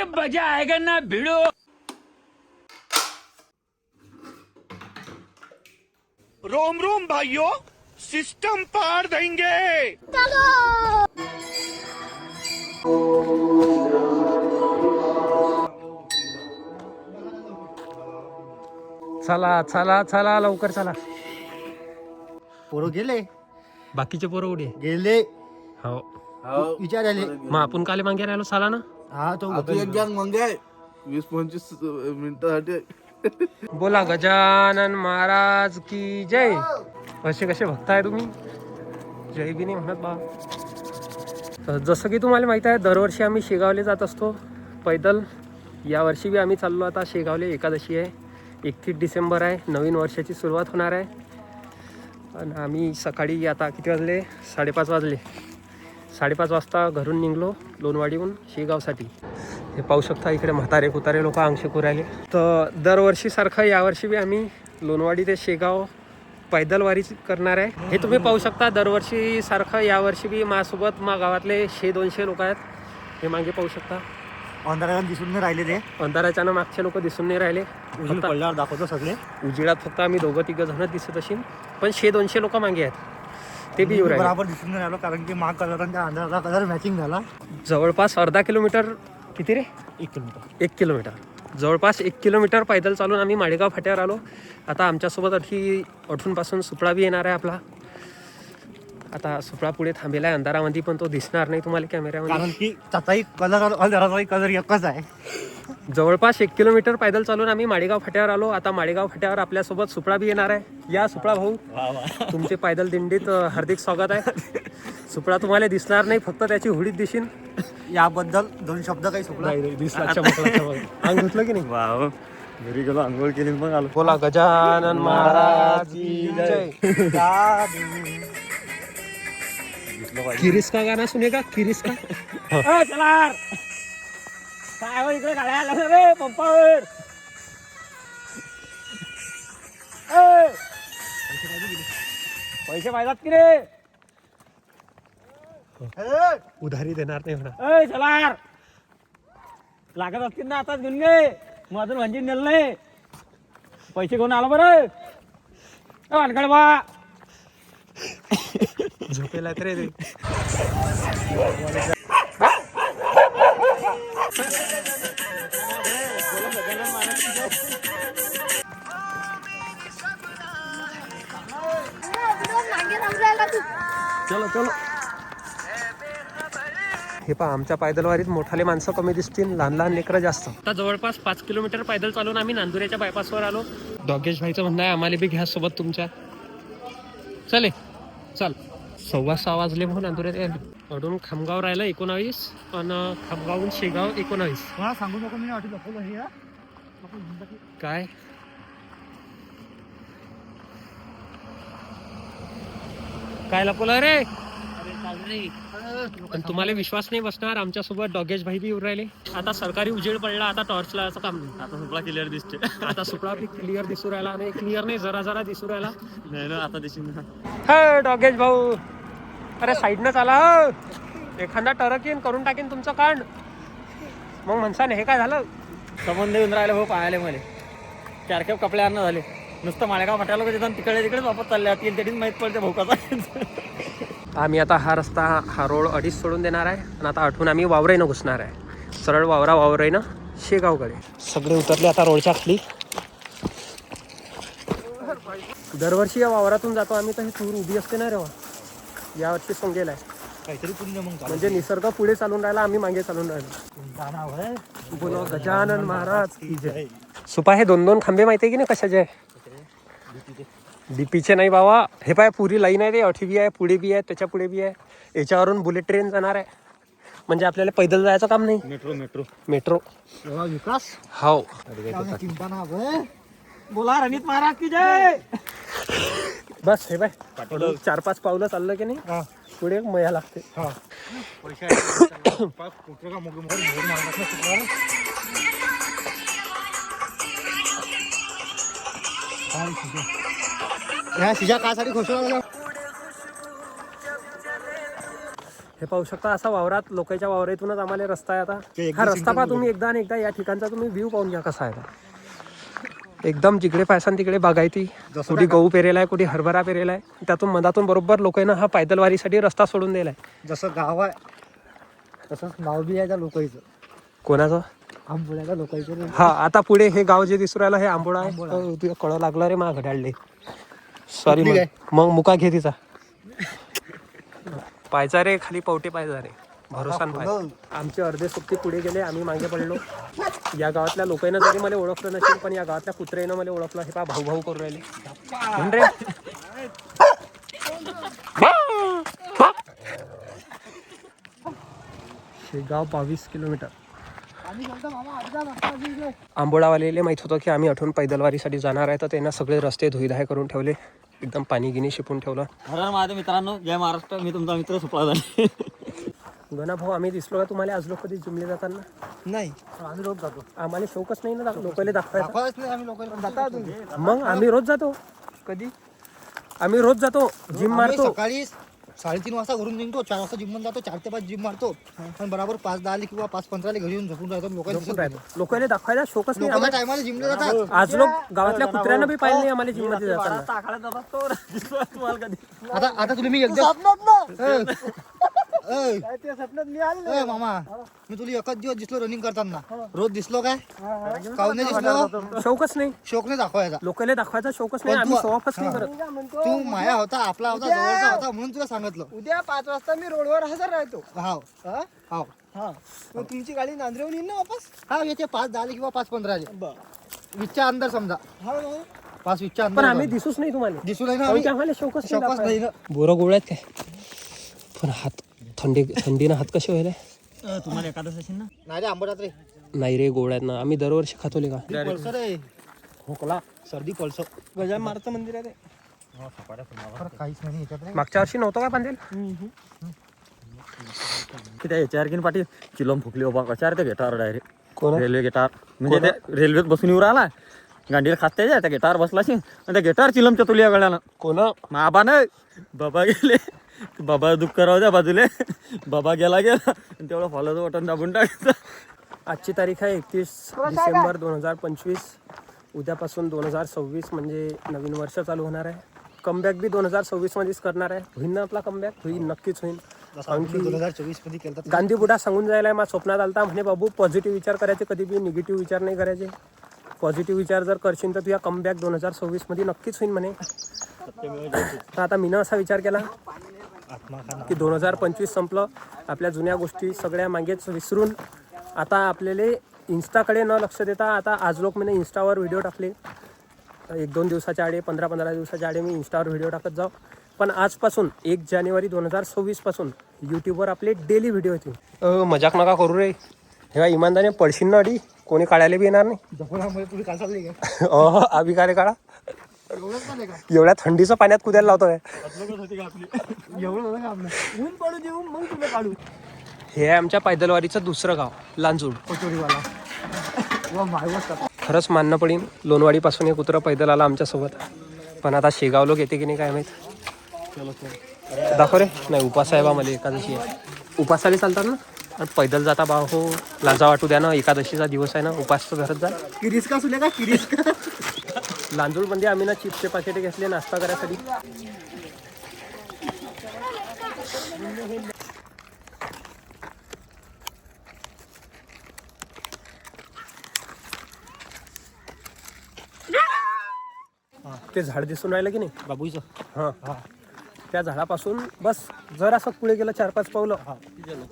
मजा आएगा ना भिड़ो. रोम रोम भाइयों, सिस्टम पार देंगे. चला चला चला लवकर चला. पोरं गेले बाकीचे पोरं उडे गेले हो. विचार आले. मग आपण काले मागे राहिलो साला ना. हा तो एक गॅंग मंगे 20-25 मिनिटासाठी. बोला गजानन महाराज की जय. असे कसे भक्त आहे तुम्ही, जय बी नाही म्हणत बा. तर जसं की तुम्हाला माहित आहे, दरवर्षी आम्ही शेगावले जात असतो पैदल. यावर्षी बी आम्ही चाललो. आता शेगावले एकादशी आहे, 31 डिसेंबर आहे, नवीन वर्षाची सुरुवात होणार आहे. आणि आम्ही सकाळी आता किती वाजले, 5:30 वाजले. 5:30 वाजता घरून निघलो लोणवाडीहून शेगावसाठी. हे पाहू शकता इकडे म्हातारे कुतारे लोक अंगशेकू राहिले. तर दरवर्षीसारखं यावर्षी बी आम्ही लोणवाडी ते शेगाव पैदल वारी करणार आहे. हे तुम्ही पाहू शकता दरवर्षीसारखं यावर्षी बी माझ्यासोबत गावातले 100-200 लोक आहेत. हे मागे पाहू शकता. अंधारात दिसून नाही राहिले ते. अंधाराच्यानं मागचे लोक दिसून नाही राहिले. उजेड पडल्यावर दाखवतो सगळे. उजेडात फक्त आम्ही 2-3 जण दिसत असेल, पण 100-200 लोक मागे आहेत. ते बी येऊ राहिले. बरोबर दिसून नाही राहिलो कारण की माग कलर आणि त्या अंधाराचा कलर मॅचिंग झाला. जवळपास अर्धा किलोमीटर. किती रे? 1 किलोमीटर. 1 किलोमीटर. जवळपास 1 किलोमीटर पैदल चालून आम्ही माळेगाव फाट्यावर आलो. आता आमच्यासोबत अठूनपासून सुपडा बी येणार आहे आपला. आता सुपडा पुढे थांबेला आहे अंधारामध्ये, पण तो दिसणार नाही तुम्हाला कॅमेऱ्यामध्ये कारण की त्याचाही कलर अंधाराचाही कलर एकच आहे. जवळपास 1 किलोमीटर पैदल चालून आम्ही माळेगाव फाट्यावर आलो. आता माळेगाव फाट्यावर आपल्यासोबत सुपडा बी येणार आहे. या सुपडा भाऊ, तुमचे पैदल दिंडीत हार्दिक स्वागत आहे. सुपडा तुम्हाला दिसणार नाही, फक्त त्याची हुडीत दिसेल. याबद्दल 2 शब्द काही सुपडा अंग धुतलं की नाही? वाव, घरी गेलो आंघोळ केली मग आलो. बोला गजानन महाराज की जय. किरिस्का गाना सुनेगा किरिस्का. चला काय हो इकडे गाड्या आल्या रे पंपावर. पैसे पाहिजेत की रे. उधारी देणार नाही म्हणा. चला लागत असतील ना आताच घेऊन गे. मग अजून भांजी नेल नाही. पैसे घेऊन आलो बरं वानकडे बा. झोपेला तर रे. चलो चलो. हे पहा, आमच्या पैदलवारीत मोठाले माणसं कमी दिसतील, लहान लहान लेकरं जास्त. आता जवळपास 5 किलोमीटर पैदल चालून आम्ही नांदुऱ्याच्या बायपासवर आलो. डॉगेश भाईचं म्हणणं आहे आम्हाला बी घ्या सोबत तुमच्या. चले चल. 6:15 वाजले म्हणून नांदुऱ्यात अडून खामगाव राहिलं 19 आणि खामगावहून शेगाव 19. मला सांगू नको, मी वाटत दाखवलं हे काय काय लपवलं रे? पण तुम्हाला विश्वास नाही बसणार, आमच्यासोबत डॉगेश भाई बी येऊन राहिले. आता सरकारी उजेड पडला, आता टॉर्च लावायचं काम नाही. आता सुपडा क्लिअर दिसते. आता सुपडा बी क्लिअर दिसू राहिला. नाही क्लिअर नाही, जरा जरा दिसू राहिला. नाही ना, आता दिसून. हे डॉगेश भाऊ, अरे साईडनं चाला हो. एखादा टरक येईन करून टाकेन तुमचं कांड. मग म्हणसान हे काय झालं? संबंध येऊन राहिले भाऊ पाहायला. मला 4 खेप कपडे आणणं झाले. नुसतं माळेगाव फाट्याला तिकडे तिकडेच वापस चालले. तेच माहीत पडते भाऊ कसा. आम्ही आता हा रस्ता, हा रोड 2.5 सोडून देणार आहे आणि आता आठवून आम्ही वावराईनं घुसणार आहे. सरळ वावराईनं शेगावकडे. सगळे उतरले आता रोडच्या खाली. दरवर्षी या वावरातून जातो आम्ही, तर ही तूर उभी असते ना रेवा. यावर्षी सोंगेला आहे काहीतरी पुण्य मग. म्हणजे निसर्ग पुढे चालून राहिला, आम्ही मागे चालून राहिलो. बोलो गजानन महाराज की जय. सुपा हे 2-2 खांबे माहिती आहे की नाही कशाचे आहे? डीपीचे नाही बाबा. हे पाय पुरी लाईन आहे. ते 8वी आहे, पुढे बी आहे, त्याच्या पुढे बी आहे. याच्यावरून बुलेट ट्रेन जाणार आहे. म्हणजे आपल्याला पैदल जायचं काम नाही. मेट्रो विकास. हो. चिंता ना बोला रणित महाराज की जय. बस हे बाय 4-5 पावलं चाललं की नाही पुढे मया लागते. ह्या शिजा कासाठी खुश हे पाहू शकता असा वावरात लोकांच्या वावरातूनच आम्हाला रस्ता आहे आता. ते एकदा हा रस्ता सिंगल पहा तुम्ही एकदा आणि एकदा या ठिकाणचा तुम्ही व्ह्यू पाहून घ्या कसा आहे तो. एकदम जिकडे पायसान तिकडे बागायती. जसं कुठे गहू पेरेला आहे, कुठे हरभरा पेरेला आहे. त्यातून मधातून बरोबर लोकांना हा पैदलवारीसाठी रस्ता सोडून दिलाय. जसं गाव आहे तसंच नाव बी आहे त्या लोकांचं. कोणाचं? आंबोळ्याच्या लोकांचं. हा आता पुढे हे गाव जे दिसू राहिलं हे आंबोळा आहे. तुझं कळं लागलं रे मा घड्याळले. सॉरी कुठली मग मुका घे तिचा. पायचा रे खाली पवटे पायचा रे. भरोसान पाय. आमचे अर्धे सुट्टी पुढे गेले, आम्ही मागे पडलो. या गावातल्या लोकांना जरी मला ओळखलं नसेल पण या गावातल्या कुत्र्यानं मला ओळखलं. हे पा भाऊ भाऊ करून राहिले म्हण रे. शेगाव 22 किलोमीटर. आंबोळावालेले माहित होतं की आम्ही आठवून पैदलवारीसाठी जाणार आहे, तर त्यांना सगळे रस्ते धुईधाय करून ठेवले. एकदम पाणी गिनी शिपून ठेवलं. हर माझ्या मित्रांनो, जय महाराष्ट्र. मी तुमचा मित्र सुपळा झाले. गणा भाऊ आम्ही दिसलो का तुम्हाला आज लोक कधी जिमले जाताना? नाही आम्ही रोज जातो. आम्हाला शौकच नाही ना लोकांना दाखवायचा. दाखवायच नाही आम्ही लोकांना. जाता तुम्ही? मग आम्ही रोज जातो. कधी? आम्ही रोज जातो, जिम आम्ही मारतो. सकाळी 3:30 वाजता घरून निघतो, 4 वाजता जिम जातो, 4 ते 5 जिम मारतो आणि बरोबर 5:10 किंवा 5:15 घरी येऊन झोपून राहतो. लोकांना दाखवायला शौकच नाही लोकांना आम्हाला. टायमाला जिमला जातात. आज लोक गावातल्या कुत्र्यांना बी पाहिलं नाही आम्हाला जिम मध्ये जाताना. तुम्हाला कधी आता तुम्ही मी एकदा मामा मी तुला एकच दिवस दिसलो रनिंग करताना. रोज दिसलो काय? काऊन नाही दिसलो? शौकच नाही शोक नाही दाखवायचा. लोकांना दाखवायचा शौकच नाही. पण आम्ही तू- शोअॉफच नाही करत. तू माया होता, आपला होता, जवळचा होता म्हणून तुला सांगितलं. उद्या 5 वाजता मी रोडवर हजर राहतो. हाव हा? हाव हा. मग तुमची गाडी नांदरेहून येईन ना वापस? हा याचे 5:10 किंवा 5:15 वीसच्या अंदर समजा. हा ना. 5:20 पण आम्ही दिसूच नाही तुम्हाला. दिसू नाही ना कारण आम्ही. की आम्हाला शौकच नाही शोकच नाही दाखवायला. ना. बोरं गोळ्यात काय पण हात थंडीनं हात कसे व्हायला? तुम्हाला एखादं असेल ना. नाही रे आंबट रे. नाही रे गोळ्यात ना आम्ही दरवर्षी खातोले का. पळसर आहे. खोकला सर्दी पळसर. गजानन महाराजचं मंदिर आहे ते. काहीच नाही याच्यात रे. मागच्या वर्षी नव्हतं का बांधेल? की त्या याच्यावर की पाठी चिलम फुकली बाबा कशावर ते गेटावर डायरेक्ट. कोण? रेल्वे गेटार म्हणजे ते रेल्वेत बसून येऊ राहिला, गांडीला खात त्या गेटावर बसलाशी आणि त्या गेटावर चिलमच्या तुलिया गळ्यानं. कोण? आबा नाही, बाबा गेले. बाबा दुःख करावं द्या बाजूले. बाबा गेला आणि तेवढं फॉलोचं बटन दाबून टाकायचं. आजची तारीख आहे 31 डिसेंबर 2025. उद्यापासून 2026 म्हणजे नवीन वर्ष चालू होणार आहे. कमबॅक बी 2026 मध्येच करणार आहे. होईन ना आपला कमबॅक? होईल, नक्कीच होईल. आणखी 2024 मध्ये केलं. गांधी बुडा सांगून जायला माझ्या स्वप्नात आलता म्हणे बाबू पॉझिटिव्ह विचार करायचे, कधी बी निगेटिव्ह विचार नाही करायचे. पॉझिटिव्ह विचार जर करशील तर तुझ्या कमबॅक 2026 मध्ये नक्कीच होईल म्हणे. तर आता मीनं असा विचार केला की 2025 संपलं, आपल्या जुन्या गोष्टी सगळ्या मागेच विसरून आता आपल्याला इन्स्टाकडे न लक्ष देता आता आज लोक मी इन्स्टावर व्हिडिओ टाकले. 1-2 दिवसाच्या आडे 15-15 दिवसाच्या आडे मी इन्स्टावर व्हिडिओ टाकत जाऊ. पण आजपासून 1 जानेवारी 2026 पासून यूट्यूबवर आपले डेली व्हिडिओ येतील. मजाक नका करू रे. हेव्हा इमानदाने पडशील ना अडी, कोणी काढायला बी येणार नाही. जपोळामुळे तुम्ही काय चालले का? आम्ही काय काढा एवढ्या थंडीचं पाण्यात कुदायला लावतोय. एवढं झालं का आपलं? ऊन पडू देऊ मग तुला काढू. हे आहे आमच्या पैदलवारीचं दुसरं गाव लांजूड. कचोरीवाला. वा मायवत. खरंच मानणं पडेल, लोणवाडीपासून एक कुत्रं पैदल आला आमच्यासोबत. पण आता शेगाव लोक येते की नाही काय माहीत. दाखव रे. नाही उपास आहे बा, मला एकादशी आहे. उपासाला चालतात ना. आणि पैदल जाता बा हो, लाजा वाटू द्या ना, एकादशीचा दिवस आहे ना, उपास तर घरात जा. किरीस का सुले का किरीस का? लांजूडमध्ये आम्ही ना चिप्सचे पाकिटे घेतले नाश्ता करायसाठी. ते झाड दिसून राहिलं की नाही बाबूचं. हां, त्या झाडापासून बस जर असं पुढे गेलं 4-5 पावलं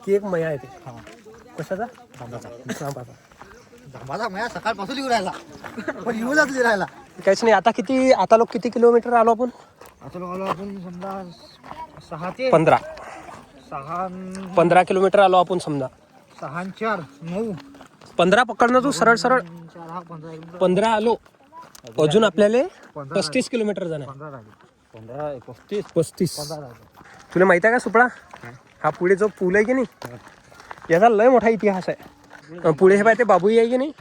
की एक मया येते. कशाचा? जांबाचा. माझा मया सकाळपासून येऊ राहिला पण येऊनच राहिला. काहीच नाही. आता लोक किती किलोमीटर आलो आपण? आता लोक आपण समजा 6 ते 15 किलोमीटर आलो आपण समजा. 6 आणि 4 9 15 पकडणं तू सरळ 4 हा 15 15 आलो. अजून आपल्याला 35 किलोमीटर जाणार. 35. तुला माहित आहे का सुपडा, हा पुढे जो पूल आहे की नाही याचा लय मोठा इतिहास आहे. पुढे हे पाहिजे बाबूई आहे की नाही,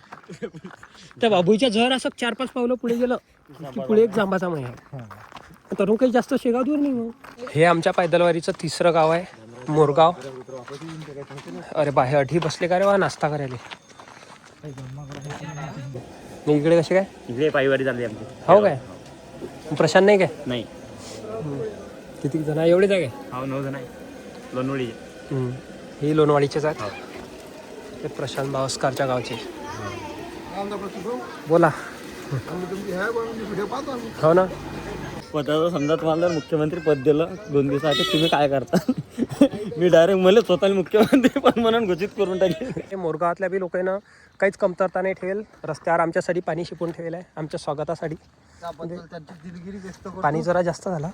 त्या बाबूईच्या जर असं 4-5 पावलं पुढे गेलं की पुढे एक जांबाचा मय आहे. तरुण काही जास्त शेगाव दूर नाही. मग हे आमच्या पैदलवारीचं तिसरं गाव आहे. मोरगाव. अरे बा हे अठी बसले का रे वा नाश्ता करायला. मी इकडे कसे काय इकडे पायवारी चालली आमची. हो काय प्रशांत नाही काय नाही किती जण आहे? एवढेच आहे काय? हो 9 जण आहे लोणवळी. ही लोणवाडीचेच आहेत. ते प्रशांत भावस्करच्या गावचे. बोला. हो ना. पदाचा समजा तुम्हाला मुख्यमंत्री पद दिलं 2 दिवसासाठी तुम्ही काय करता? मी डायरेक्ट मला स्वतःला मुख्यमंत्री पण म्हणून घोषित करून टाकेल. हे मोरगावातल्या बी लोकांना काहीच कमतरता नाही ठेवेल. रस्त्यावर आमच्यासाठी पाणी शिपून ठेवेल आहे आमच्या स्वागतासाठी. पाणी जरा जास्त झाला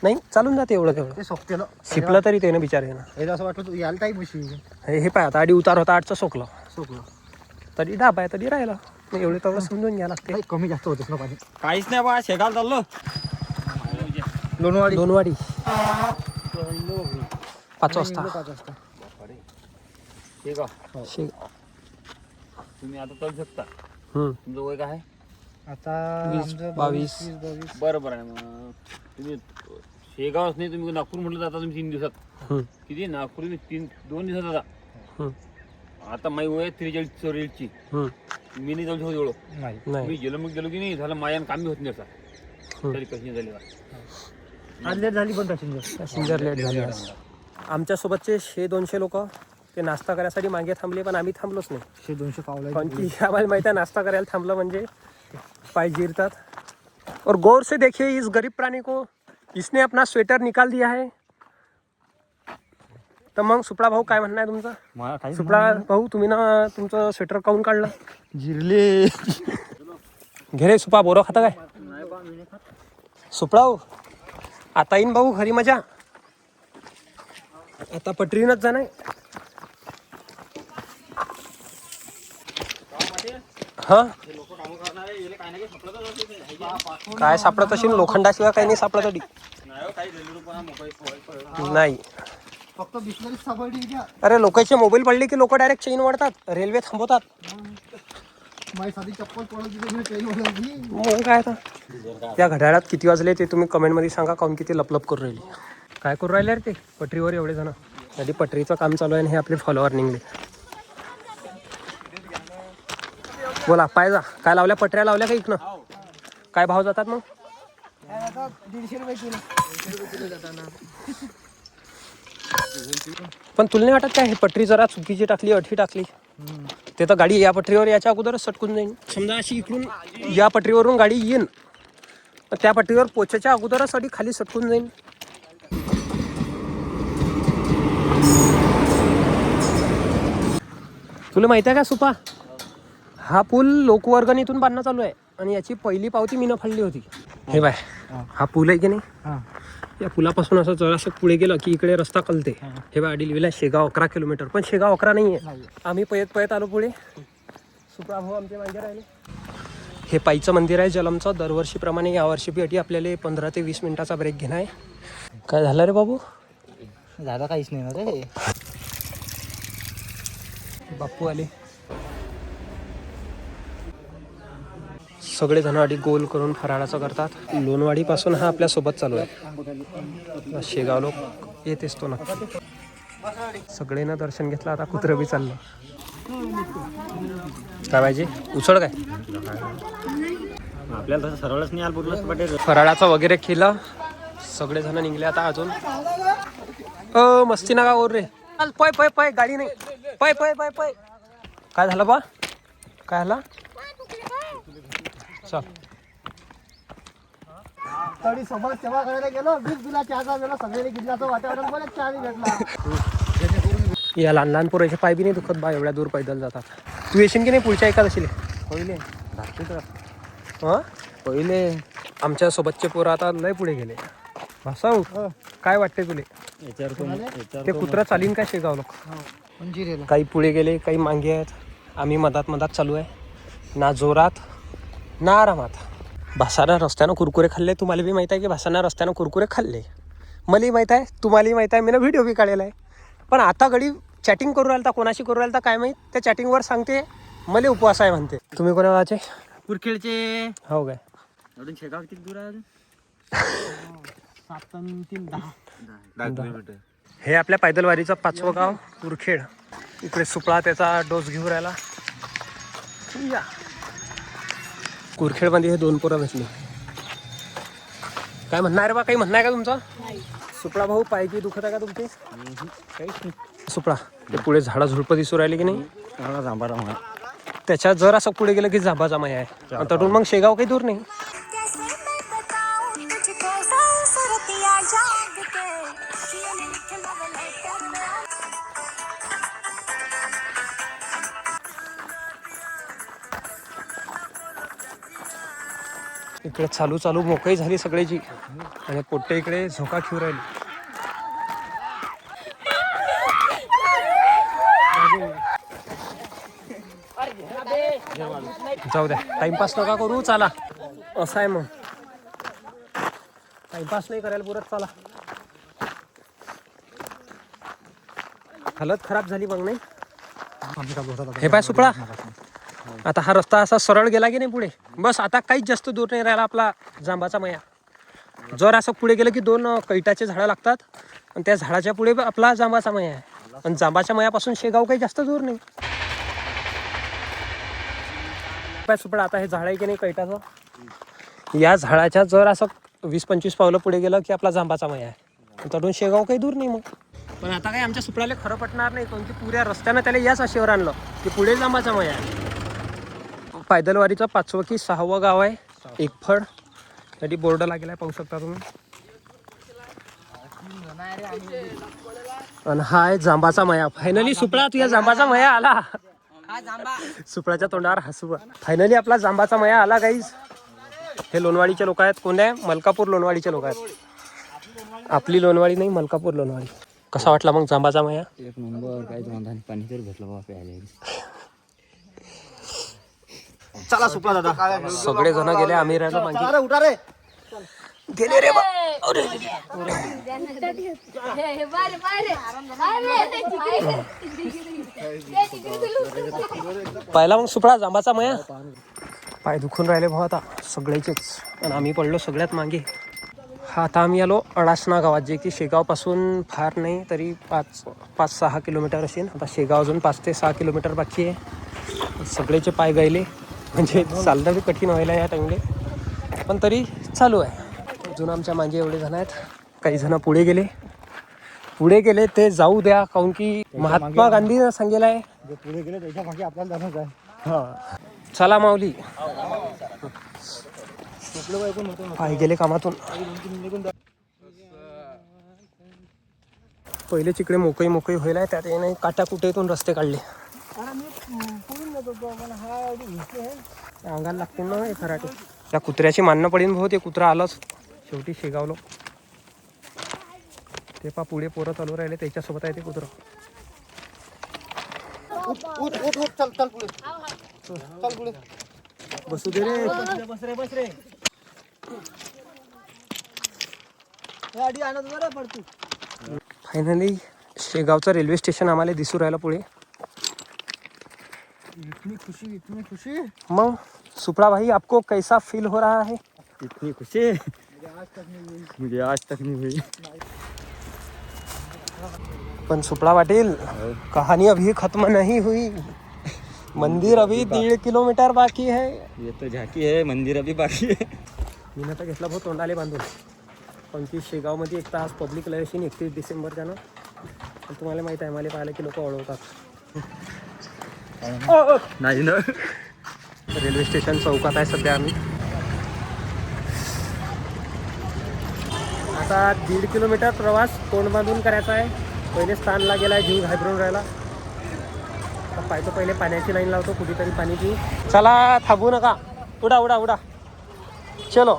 नाही चालून जाते एवढं तेवढं. ते सोकतेलं शिपलं तरी ते ना बिचारे ना. हे असं वाटलं तू यायला टाईम उशी हे पाय आता आधी उतार होता 8चं सोकलं सोकलं तरी डाब आहे तरी राहिला. मग एवढे तेवढं समजून घ्या लागते. काही कमी जास्त होतेच ना पाणी. काहीच नाही बा शेगाव चाललो. लोणवाडी दोनवाडी 5 वाजता. 5 वाजता. शेगाव तुम्ही आता चालू शकता. हम्म. तुमचं वय काय आहे? आता 20, आमचं 22. 22. बरोबर आहे. मग तुम्ही शेगावच नाही तुम्ही नागपूर म्हटलं जाता तुम्ही 3 दिवसात. हम्म. किती नागपूर 2 दिवसात जाता. हम्म. आता माझी वय 43-44ची. हम्म. मी नाही जाऊ शकत एवढं. नाही नाही मी गेलो की नाही झालं मायान काम बी होत नाही असं. तरी कशी झाली बा. आज लेट झाली पण पॅसेंजर. पॅसेंजर लेट झाले आज. आमच्यासोबतचे 100-200 लोक ते नाश्ता करायसाठी मागे थांबले पण आम्ही थांबलोच नाही. 100-200 पावलं कारण की आम्हाला माहिती आहे नाश्ता करायला थांबलं म्हणजे पाय जिरतात. और गौर से देखिए इस गरीब प्राणी को, इसने अपना स्वेटर निकाल दिया है. तर मग सुपळा भाऊ काय म्हणणं आहे तुमचं? मला काही सुपळा भाऊ तुम्ही ना तुमचं स्वेटर काऊन काढलं? जिरले. घे रे सुपा बोरं खाता काय? सुपळा भाऊ आता येईन भाऊ घरी मजा. आता पटरीनच जाणार. हा काय सापडत असेल लोखंडाशिवाय काही नाही सापडत अडी. नाही फक्त बिस्लरी सापडली द्या. अरे लोकांचे मोबाईल पडले की लोक डायरेक्ट चेन वाढतात. रेल्वे थांबवतात. माझी साधी चप्पल पडली तर ट्रेन ओढली. मग काय आता त्या घड्याळात किती वाजले ते तुम्ही कमेंटमध्ये सांगा. काऊन किती लपलप करून राहिली. काय करून राहिले रे ते पटरीवर एवढे जण? आधी पटरीचं काम चालू आहे आणि हे आपले फॉलोअर निघले. बोला पाय जा. काय लावल्या पटऱ्या लावल्या का इकडनं? काय भाव जातात मग? 150 रुपये किलो. पण तुला नाही वाटत काय हे पटरी जरा चुकीची टाकली अठी टाकली? ते तर गाडी या पटरीवर याच्या अगोदरच सटकून जाईल. समजा अशी इकडून या पटरीवरून गाडी येईन त्या पटरीवर पोचायच्या अगोदरच अडी खाली सटकून जाईल. तुला माहिती आहे का सुपा हा पूल लोकवर्गणीतून बांधणं चालू आहे आणि याची पहिली पावती मीनं फाडली होती. हे बाय हा पूल आहे की नाही या पुलापासून असं जरासं पुढे गेलं की इकडे रस्ता कलते. हे बा आधी लिहिलं शेगाव 11 किलोमीटर पण शेगाव 11 नाही आहे. आम्ही पयत आलो पुढे. सुपा भाऊ आमचे मागे राहिले. हे पाईचं मंदिर आहे जलमचं. दरवर्षीप्रमाणे यावर्षी बी अटी आपल्याला 15 ते 20 मिनिटाचा ब्रेक घेणं आहे. काय झालं रे बाबू? झालं काहीच नाही ना रे. बापू आले. सगळेजण अडी गोल करून फराळाचं करतात. लोणवाडीपासून हा आपल्या सोबत चालू आहे. शेगाव लोक येत असतो ना. सगळेनं दर्शन घेतलं. आता कुत्रं बी चाललं. काय पाहिजे? उसळ काय? आपल्याला तसं सरळच नाही आलं पटेल. फराळाचं वगैरे केलं. सगळेजण निघले आता अजून. मस्ती नका ओर रे. पय पय पय गाडी नाही. पय पय पय पय. काय झालं बा? काय झालं? चल तरी समाज सेवा करायला गेलो. 20 दिला चहाचा गेला. सगळ्यांनी गिजलाचं वातावरण बोलत चहा नाही भेटला. या लहान लहान पोराचे पाय बी नाही दुखत बा. एवढ्या दूर पैदल जातात. तू येशील की नाही पुढच्या एकादशीला? पहिले हां पहिले आमच्या सोबतचे पोरं आता लय पुढे गेले. भासाऊ काय वाटते तुले? ते कुत्रा चालीन काय शेगाव लोक? काही पुढे गेले काही मागे आहेत. आम्ही मधात चालू आहे. ना जोरात ना आरामात. भासानं रस्त्यानं कुरकुरे खाल्ले. तुम्हाला बी माहीत आहे की भासानं रस्त्यानं कुरकुरे खाल्ले. मलाही माहीत आहे तुम्हालाही माहीत आहे. मी ना व्हिडिओ बी काढलेला आहे. पण आता गडी चॅटिंग करू राहिला. कोणाशी करू राहिला काय माहीत. त्या चॅटिंगवर सांगते मला उपवास आहे म्हणते. तुम्ही कोणा वाचे? कुरखेडचे. हो काय? एवढून शेगाव किती दूर आहे? 7 आणि 3 10 10 किलोमीटर. हे आपल्या पैदलवारीचं 5वं गाव उरखेड. इकडे सुपळा त्याचा डोस घेऊन राहिला. या कुरखेडमध्ये हे 2 पोरं भेटली. काय म्हणणार रे बा, काही म्हणणं आहे का तुमचं? सुपळा भाऊ, पायकी दुखत आहे का तुमची? काहीच नाही. सुपळा ते पुढे झाडं झुडपं दिसू राहिले की नाही? त्याच्या जर असं पुढे गेलं की जांबाचा माया आहे. आणि तटून मग शेगाव काही दूर नाही. इकडे चालू मोकळी झाली सगळ्याची. आणि पोट्टे इकडे झोका खेळू राहिली. जाऊ द्या, टाइमपास नका करू, चला. असं आहे मग, टाइमपास नाही करायला पुरत, चला. हालत खराब झाली मग नाही. हे पाय सुपळा, आता हा रस्ता असा सरळ गेला की नाही पुढे, बस आता काहीच जास्त दूर नाही राहिला आपला जांबाचा मया. जर असं पुढे गेलं की 2 कैटाचे झाडं लागतात आणि त्या झाडाच्या पुढे आपला जांबाचा मया आहे. आणि जांबाच्या मयापासून शेगाव काही जास्त दूर नाही. सुपडा आता हे झाड आहे की नाही कैटाचं, या झाडाच्या जर असं 20-25 पावलं पुढे गेलं की आपला जांबाचा मया आहे. तडून शेगाव काही दूर नाही मग. पण आता काही आमच्या सुपडाला खरं पटणार नाही, कारण की पुऱ्या रस्त्यानं त्याला याच आशेवर आणलं की पुढे जांबाचा मया आहे. पैदलवारीचं 5वं की 6वं गाव आहे एकफड. साठी बोर्ड लागेला आहे, पाहू शकता तुम्ही. आणि हा आहे जांबाचा मया. फायनली सुपडा तुझ्या जांबाचा मया आला. सुपडाच्या तोंडावर हसू. फायनली आपला जांबाचा मया आला गाईज. हे लोणवाडीचे लोक आहेत. कोण आहे? मलकापूर लोणवाडीचे लोक आहेत. आपली लोणवाडी नाही, मलकापूर लोणवाडी. कसा वाटला मग जांबाचा मया? 1 नंबर. काय पाणी तरी भेटलं बाबा प्यायला. चला सुपला दादा. सगळे जण गेले, आम्ही राहिलो मागे. अरे उठा रे. गेले रे बा. पाहिला मग सुपळा जांबाचा मया. पाय दुखून राहिले भाऊ आता सगळ्याचेच. आणि आम्ही पडलो सगळ्यात मागे. हा आता आम्ही आलो अडासना गावात, जे की शेगावपासून फार नाही तरी 5-6 किलोमीटर असेल. आता शेगाव अजून 5 ते 6 किलोमीटर बाकी आहे. सगळेचे पाय गायले, म्हणजे चालणं बी कठीण व्हायला या टाइमले, पण तरी चालू आहे. अजून आमच्या मागे एवढे जण आहेत. काही जण पुढे गेले ते जाऊ द्या, काऊन की महात्मा गांधीनं सांगितलं आहे जे पुढे गेले त्याच्या मागे आपल्याला जाणंच आहे. हा. चला माऊली. पाय गेले कामातून. पहिले तिकडे मोकळी होईल आहे, त्यात नाही काट्या कुटेतून रस्ते काढले. अंगाला लागते ना हे खराटे. त्या कुत्र्याची मानणं पडेल भाऊ, ते कुत्रा आलंच शेवटी शेगावलो. ते पा पुढे पोरं चालू राहिले, त्याच्यासोबत आहे ते कुत्रं. उठ चल पुढे. चल पुढे. बसू दे रे. बस रे. गाडी आणत बरं पडतो. फायनली शेगावचं रेल्वे स्टेशन आम्हाला दिसू राहिलं पुढे. इतनी खुशी. मग सुपड़ा भाई, आपको कैसा फील हो रहा है? इतनी खुशी मुझे आज तक नहीं हुई. पण सुपड़ा पाटील, कहानी अभी खत्म नहीं हुई. मंदिर अभी 1.5 किलोमीटर बाकी है. ये तो झाकी है, मंदिर अभी बाकी है. मी तर घेतला भाऊ तोंडाले बांधून. 25 शेगावमध्ये एक तास पब्लिक लय असेल 31 डिसेंबरच्या ना. पण तुम्हाला माहिती आहे, मला पाहिलं की लोक ओळखतात. नाही ना. रेल्वे स्टेशन चौकात आहे सध्या आम्ही. आता 1.5 किलोमीटर प्रवास तोंड बांधून करायचा आहे. पहिले स्थानला गेला आहे, जीव घाबरून राहिला. आता पाहतो, पहिले पाण्याची लाईन लावतो, कुठेतरी पाणी पिऊ. चला, थांबू नका. उडा चलो.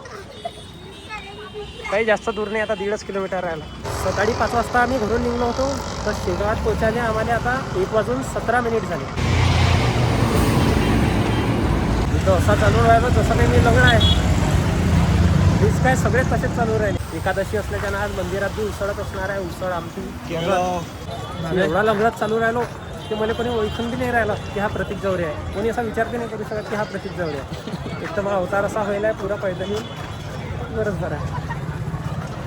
काही जास्त दूर नाही, आता 1.5 किलोमीटर राहिला. सकाळी 5 वाजता आम्ही घरून निघलो होतो, तर शेगावात पोहोचायला आम्हाला आता 1:17 झाले. इथं असा चालू राहिलो जसं काही मी लग्न आहे. हीच काय सगळे तसेच चालू राहिले. एकादशी असल्याच्यानं आज मंदिरात बी उसळत असणार आहे. उसळ आमटी एवढा लंगडत चालू राहिलो की मला कोणी ओळखून बी नाही राहिलं की हा प्रतीक जवरे आहे. कोणी असा विचार बी नाही करू शकत की हा प्रतीक जवरे आहे. एक तर मला अवतार असा व्हायला आहे पुरा पैदल गरज बरं आहे.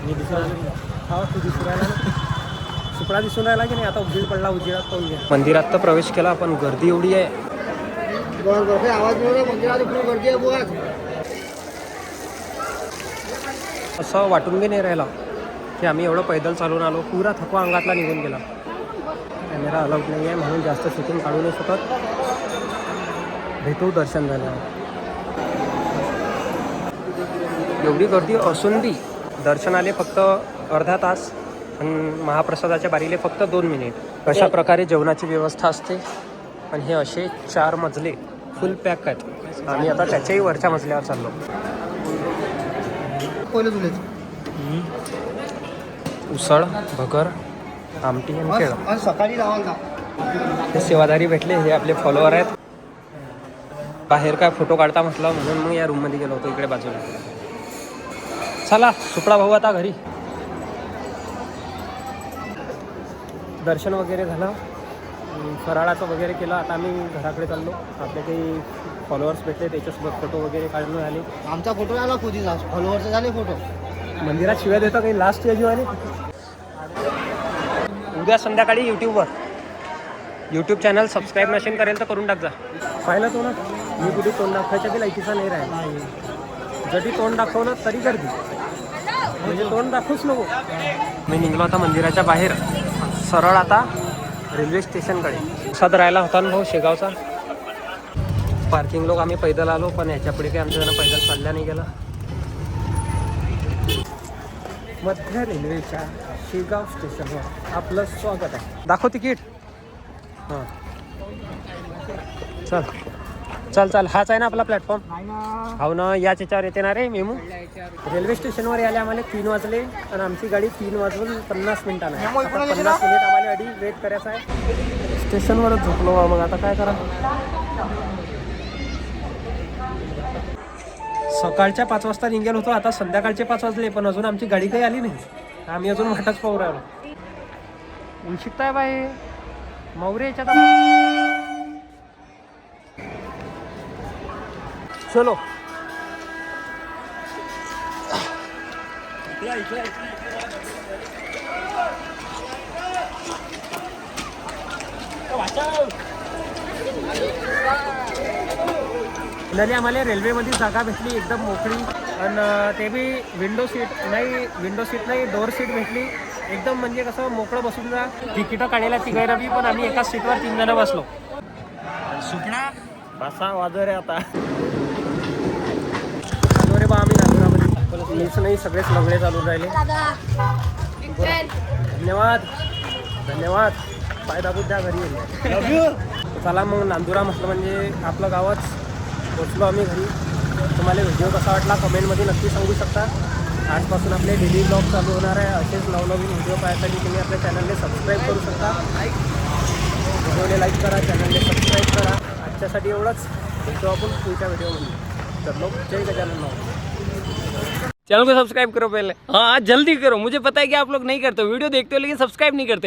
मी दिसू राहिलो. हा, तू दिसू राहिला ना. सुपडा दिसून राहिला की नाही. आता उजेड पडला, उजेडात पाहून घ्या. मंदिरात तर प्रवेश केला पण गर्दी एवढी आहे. आवाज मंदिरात इकडून गर्दी आहे बुवा. असं वाटून बी नाही राहिला की आम्ही एवढं पैदल चालून आलो. पुरा थकवा अंगातला निघून गेला. कॅमेरा अलाउड नाही आहे म्हणून जास्त शूटिंग काढू नाही शकत. भेटू दर्शन झालं. एवढी गर्दी असून बी दर्शनाले फक्त अर्धा तास आणि महाप्रसादाच्या बारीले फक्त 2 मिनिट. अशा प्रकारे जेवणाची व्यवस्था असते. आणि हे असे 4 मजले फुल पॅक आहेत. आम्ही आता त्याच्याही वरच्या मजल्यावर चाललो. पहिले तुलेच उसळ, भगर, आमटी आणि केळं. आणि सकाळी लावाल ना. हे सेवादारी भेटले. हे आपले फॉलोअर आहेत. बाहेर काय फोटो काढता म्हटलं म्हणून मग या रूममध्ये गेलो होतो इकडे बाजूला. चला सुपडा भाऊ आता घरी. दर्शन वगैरे झालं, फराळाचं वगैरे केलं. आता आम्ही घराकडे चाललो. आपले काही फॉलोअर्स भेटले, त्याच्यासोबत फोटो वगैरे काढून आले. आमचा फोटो आला खुदीचा, फॉलोअरचा झाले फोटो. मंदिरात शिवाय देतं काही लास्ट या जीवाने. उद्या संध्याकाळी यूट्यूब चॅनल सबस्क्राईब नसेल करेल तर करून टाक जा. पाहिलं तो ना, मी कुठे तोंड दाखवायच्या की लायकीचा नाही राहिला. जरी तोंड दाखवलं तरी गर्दी, म्हणजे तोंड दाखवूच नको. मी निघलो आता मंदिराच्या बाहेर, सरळ आता रेल्वे स्टेशनकडे. प्रसाद राहिला होता ना भाऊ शेगावचा. पार्किंग लोक आम्ही पैदल आलो, पण ह्याच्या पुढे काही आमच्या जण पैदल चालल्या नाही गेला. मध्य रेल्वेच्या शेगाव स्टेशनवर आपलं स्वागत आहे. दाखव तिकीट. हां चल चल चल, हाच आहे ना आपला प्लॅटफॉर्म. हो ना, याच याच्यावर येते ना रे मेमू. रेल्वे स्टेशनवर यायला आम्हाला 3 वाजले आणि आमची गाडी 3 वाजून 50 मिनिटांना आहे. 50 मिनिट आम्हाला आधी वेट करायचा आहे. स्टेशनवरच झोपलो. मग आता काय करा. सकाळच्या 5 वाजता निघालो होतो. आता संध्याकाळचे 5 वाजले पण अजून आमची गाडी काही आली नाही. आम्ही अजून वाटच पाहू राहिलो. उंशिकताय बाई मौरे याच्यात. चलो नली आम्हाला रेल्वेमध्ये जागा भेटली एकदम मोकळी. आणि ते बी विंडो सीट नाही डोअर सीट भेटली एकदम. म्हणजे कसं मोकळं बसून जा. तिकीटं काढायला तिघायला बी, पण आम्ही एकाच सीटवर 3 जण बसलो. सुपडा बसा वाजव रे आता. रे बा आम्ही नागपुरामध्ये मीच नाही सगळेच लंगडे चालून राहिले. धन्यवाद पाय दाबून द्या घरी. चला मग नांदुरा म्हटलं म्हणजे आपलं गावच. पोचलो आम्ही घरी. तुम्हाला व्हिडिओ कसा वाटला कमेंटमध्ये नक्की सांगू शकता. आजपासून आपले डेली ब्लॉग चालू होणार आहे. असेच नवनवीन व्हिडिओ पाहण्यासाठी तुम्ही आपल्या चॅनलने सबस्क्राईब करू शकता. व्हिडिओने लाईक करा, चॅनलने सबस्क्राईब करा. आजच्यासाठी एवढंच. भेटतो आपण पुढच्या व्हिडिओमध्ये. तर लोक जय गजानन. चैनल को सब्सक्राइब करो पहले. हाँ जल्दी करो, मुझे पता है कि आप लोग नहीं करते, वीडियो देखते हो लेकिन सब्सक्राइब नहीं करते.